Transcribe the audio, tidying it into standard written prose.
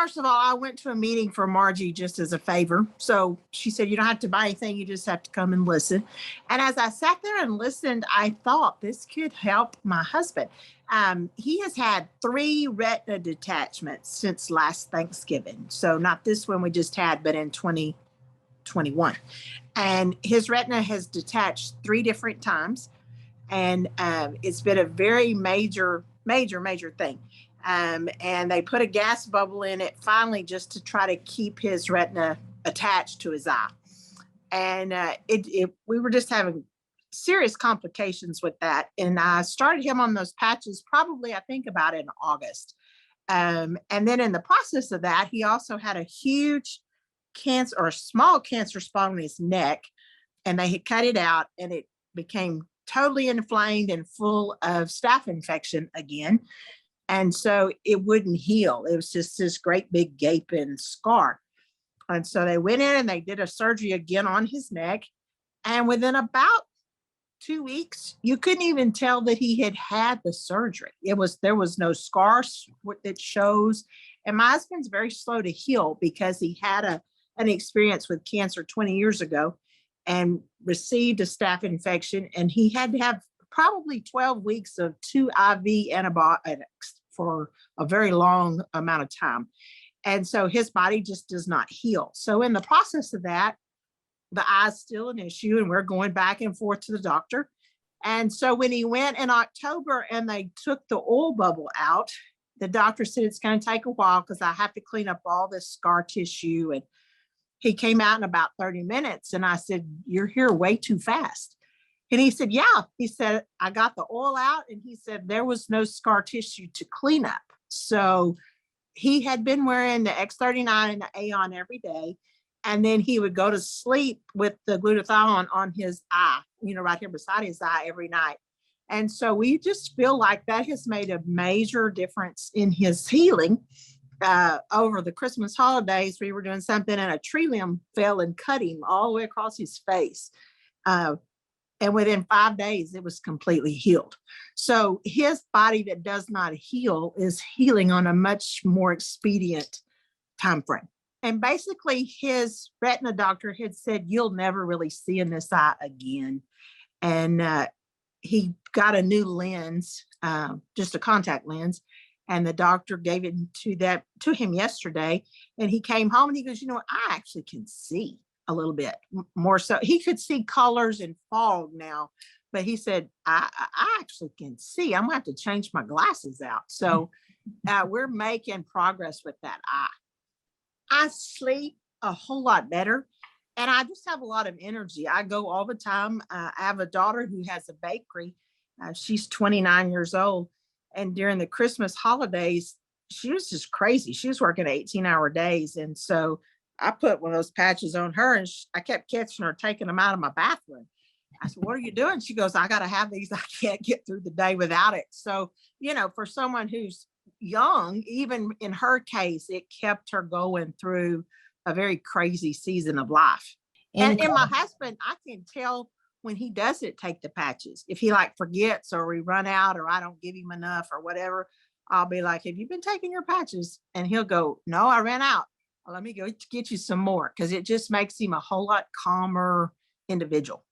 first of all, I went to a meeting for Margie just as a favor. So she said, you don't have to buy anything. You just have to come and listen. And as I sat there and listened, I thought this could help my husband. He has had 3 retina detachments since last Thanksgiving. So not this one we just had, but in 2021. And his retina has detached 3 different times. And it's been a very major thing. And they put a gas bubble in it finally just to try to keep his retina attached to his eye. And we were just having serious complications with that. And I started him on those patches probably, I think, about in August. And then in the process of that, he also had a huge cancer or a small cancer spot on his neck, and they had cut it out, and it became totally inflamed and full of staph infection again. And so it wouldn't heal. It was just this great big gaping scar. And so they went in and they did a surgery again on his neck. And within about 2 weeks, you couldn't even tell that he had had the surgery. There was no scars that shows. And my husband's very slow to heal because he had an experience with cancer 20 years ago and received a staph infection. And he had to have probably 12 weeks of 2 IV antibiotics for a very long amount of time. And so his body just does not heal. So in the process of that, the eye's still an issue, and we're going back and forth to the doctor. And so when he went in October and they took the oil bubble out, the doctor said it's going to take a while because I have to clean up all this scar tissue. And he came out in about 30 minutes. And I said, you're here way too fast. And he said, yeah. He said, I got the oil out. And he said, there was no scar tissue to clean up. So he had been wearing the X39 and the Aeon every day. And then he would go to sleep with the glutathione on his eye, right here beside his eye every night. And so we just feel like that has made a major difference in his healing. Over the Christmas holidays, we were doing something and a tree limb fell and cut him all the way across his face. And within 5 days, it was completely healed. So his body that does not heal is healing on a much more expedient time frame. And basically, his retina doctor had said, you'll never really see in this eye again. And he got a new lens, just a contact lens. And the doctor gave it to him yesterday. And he came home and he goes, I actually can see a little bit more. So he could see colors and fog now. But he said, I actually can see. I'm going to have to change my glasses out. So we're making progress with that eye. I sleep a whole lot better, and I just have a lot of energy. I go all the time. I have a daughter who has a bakery. She's 29 years old. And during the Christmas holidays, she was just crazy. She was working 18-hour days. And so I put one of those patches on her, and I kept catching her taking them out of my bathroom. I said, what are you doing? She goes, I got to have these. I can't get through the day without it. So, for someone who's young, even in her case, it kept her going through a very crazy season of life. And my husband, I can tell when he doesn't take the patches. If he forgets or we run out or I don't give him enough or whatever, I'll be like, have you been taking your patches? And he'll go, no, I ran out. Well, let me go get you some more, because it just makes him a whole lot calmer individual.